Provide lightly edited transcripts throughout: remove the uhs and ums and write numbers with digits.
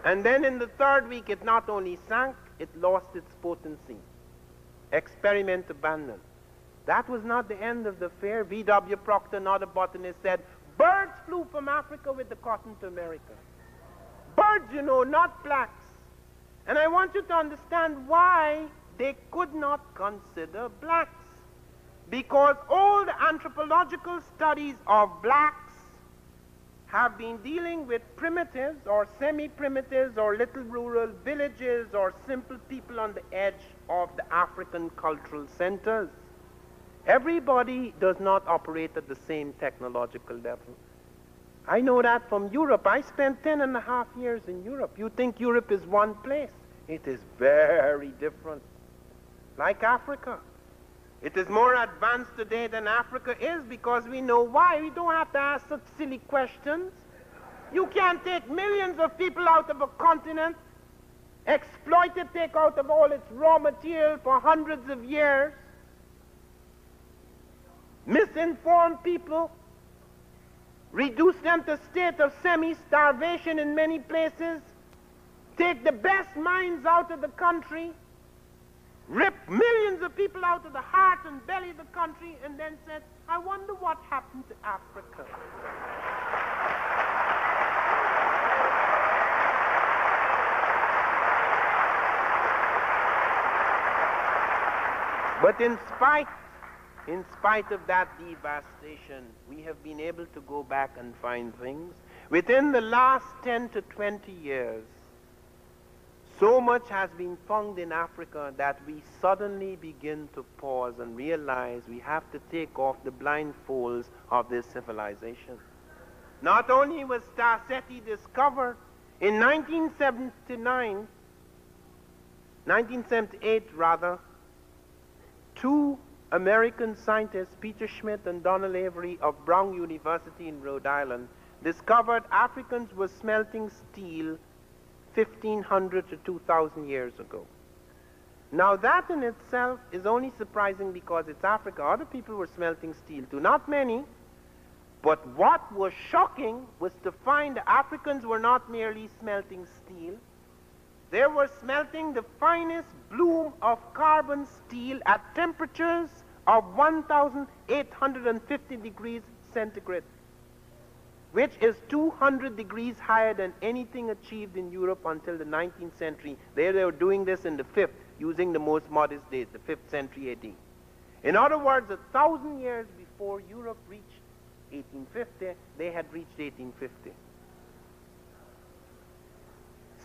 And then in the third week, it not only sank, it lost its potency. Experiment abandoned. That was not the end of the affair. V.W. Proctor, another botanist, said, birds flew from Africa with the cotton to America. Birds, you know, not blacks. And I want you to understand why they could not consider blacks. Because all the anthropological studies of blacks have been dealing with primitives or semi-primitives or little rural villages or simple people on the edge of the African cultural centers. Everybody does not operate at the same technological level. I know that from Europe. I spent 10.5 years in Europe. You think Europe is one place? It is very different. Like Africa. It is more advanced today than Africa is because we know why. We don't have to ask such silly questions. You can't take millions of people out of a continent, exploit it, take out of all its raw material for hundreds of years, misinform people, reduce them to a state of semi-starvation in many places, take the best minds out of the country, rip millions of people out of the heart and belly of the country, and then said, I wonder what happened to Africa. But in spite of that devastation, we have been able to go back and find things. Within the last 10 to 20 years, so much has been found in Africa that we suddenly begin to pause and realize we have to take off the blindfolds of this civilization. Not only was Star Ceti discovered in 1978 rather, two American scientists, Peter Schmidt and Donald Avery of Brown University in Rhode Island, discovered Africans were smelting steel 1,500 to 2,000 years ago. Now that in itself is only surprising because it's Africa. Other people were smelting steel too. Not many. But what was shocking was to find the Africans were not merely smelting steel. They were smelting the finest bloom of carbon steel at temperatures of 1,850 degrees centigrade, which is 200 degrees higher than anything achieved in Europe until the 19th century. They were doing this in the 5th, using the most modest dates, the 5th century AD. In other words, 1,000 years before Europe reached 1850, they had reached 1850.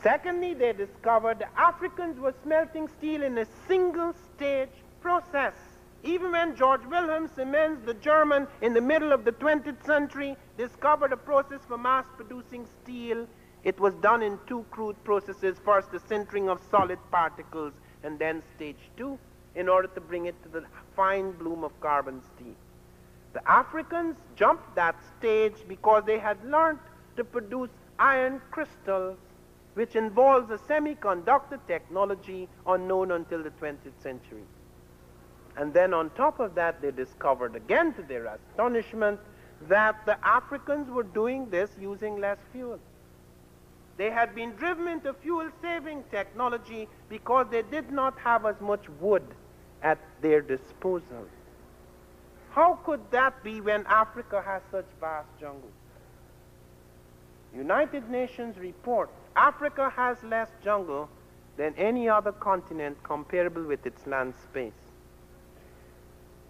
Secondly, they discovered the Africans were smelting steel in a single-stage process. Even when George Wilhelm Siemens, the German, in the middle of the 20th century, discovered a process for mass-producing steel, it was done in two crude processes. First, the sintering of solid particles, and then stage 2, in order to bring it to the fine bloom of carbon steel. The Africans jumped that stage because they had learned to produce iron crystals, which involves a semiconductor technology unknown until the 20th century. And then on top of that, they discovered again to their astonishment that the Africans were doing this using less fuel. They had been driven into fuel-saving technology because they did not have as much wood at their disposal. How could that be when Africa has such vast jungles? United Nations report Africa has less jungle than any other continent comparable with its land space.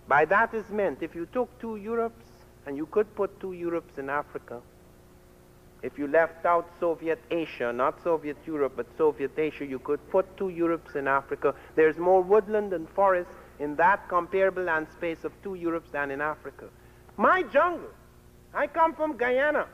By that is meant, if you took two Europes, and you could put two Europes in Africa, if you left out Soviet Asia, not Soviet Europe, but Soviet Asia, you could put two Europes in Africa. There's more woodland and forest in that comparable land space of two Europes than in Africa. My jungle, I come from Guyana,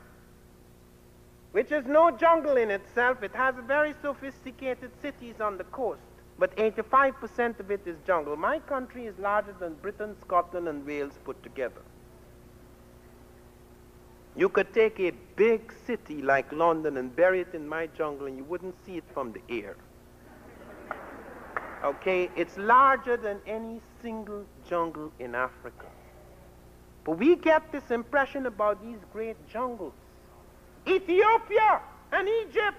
which is no jungle in itself. It has very sophisticated cities on the coast, but 85% of it is jungle. My country is larger than Britain, Scotland, and Wales put together. You could take a big city like London and bury it in my jungle, and you wouldn't see it from the air. Okay, it's larger than any single jungle in Africa. But we get this impression about these great jungles. Ethiopia and Egypt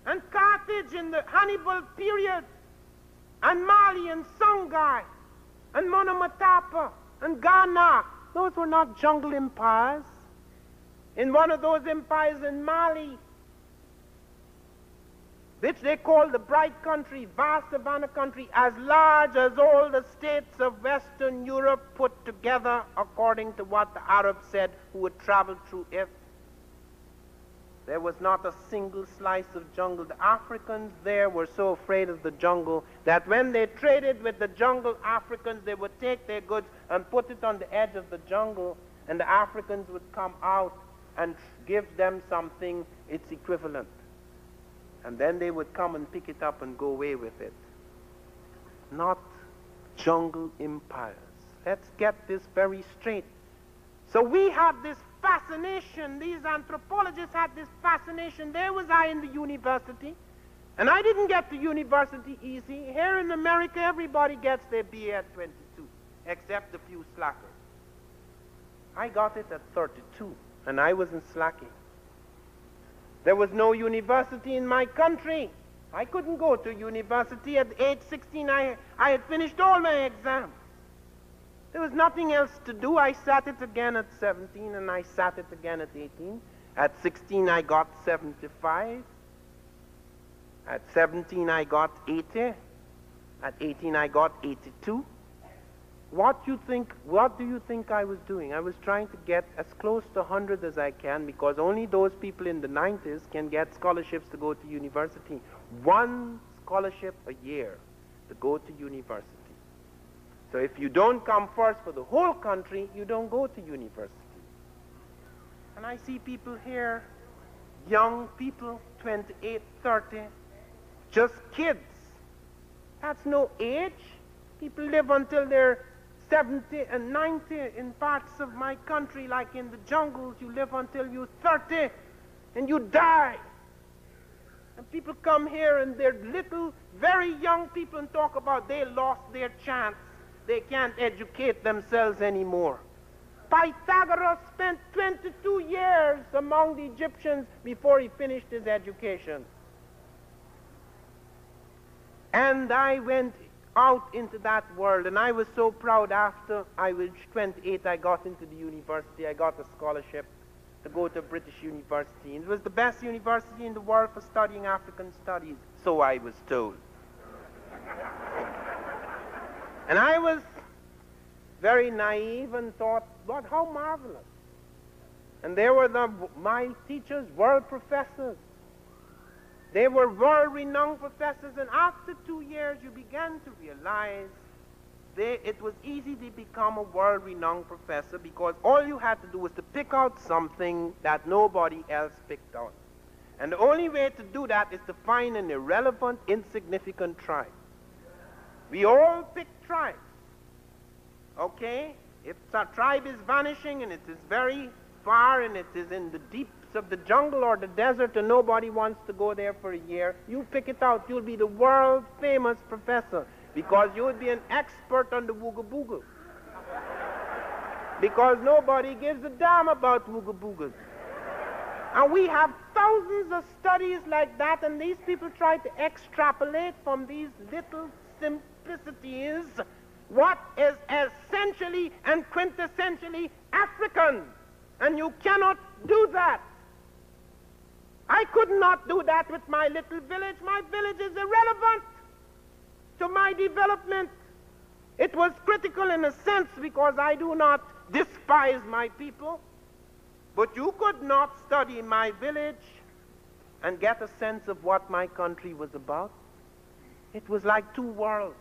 and Carthage in the Hannibal period, and Mali and Songhai, and Monomotapa, and Ghana. Those were not jungle empires. In one of those empires in Mali, which they call the Bright Country, vast savanna country, as large as all the states of Western Europe put together, according to what the Arabs said who had traveled through it. There was not a single slice of jungle. The Africans there were so afraid of the jungle that when they traded with the jungle Africans, they would take their goods and put it on the edge of the jungle, and the Africans would come out and give them something its equivalent. And then they would come and pick it up and go away with it. Not jungle empires. Let's get this very straight. So we had this fascination, these anthropologists had this fascination. There was I in the university, and I didn't get to university easy. Here in America, everybody gets their BA at 22, except a few slackers. I got it at 32, and I wasn't slacking. There was no university in my country. I couldn't go to university. At age 16, I had finished all my exams. There was nothing else to do. I sat it again at 17, and I sat it again at 18. At 16, I got 75. At 17, I got 80. At 18, I got 82. What do you think I was doing? I was trying to get as close to 100 as I can, because only those people in the 90s can get scholarships to go to university. One scholarship a year to go to university. So if you don't come first for the whole country, you don't go to university. And I see people here, young people, 28, 30, just kids. That's no age. People live until they're 70 and 90 in parts of my country, like in the jungles. You live until you're 30 and you die. And people come here and they're little, very young people, and talk about they lost their chance. They can't educate themselves anymore. Pythagoras spent 22 years among the Egyptians before he finished his education. And I went out into that world, and I was so proud. After I was 28, I got into the university. I got a scholarship to go to British University. And it was the best university in the world for studying African studies, so I was told. And I was very naive and thought, what, how marvelous. And there were my teachers, world professors. They were world-renowned professors, and after 2 years you began to realize it was easy to become a world-renowned professor, because all you had to do was to pick out something that nobody else picked out. And the only way to do that is to find an irrelevant, insignificant tribe. We all pick tribes, okay? If a tribe is vanishing and it is very far and it is in the deeps of the jungle or the desert and nobody wants to go there for a year, you pick it out. You'll be the world-famous professor, because you would be an expert on the wooga-booga. Because nobody gives a damn about wooga-boogas. And we have thousands of studies like that, and these people try to extrapolate from these little simplicities what is essentially and quintessentially African. And you cannot do that. I could not do that with my little village. My village is irrelevant to my development. It was critical in a sense, because I do not despise my people. But you could not study my village and get a sense of what my country was about. It was like two worlds.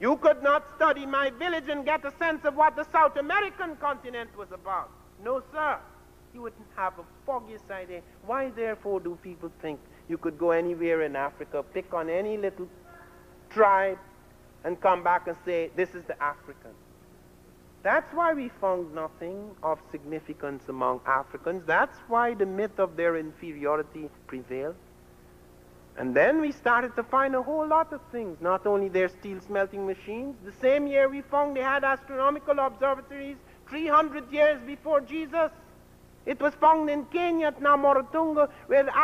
You could not study my village and get a sense of what the South American continent was about. No, sir. You wouldn't have a foggiest idea. Why, therefore, do people think you could go anywhere in Africa, pick on any little tribe, and come back and say, this is the African? That's why we found nothing of significance among Africans. That's why the myth of their inferiority prevailed. And then we started to find a whole lot of things, not only their steel smelting machines. The same year we found they had astronomical observatories 300 years before Jesus. It was found in Kenya at Namorotungo, where the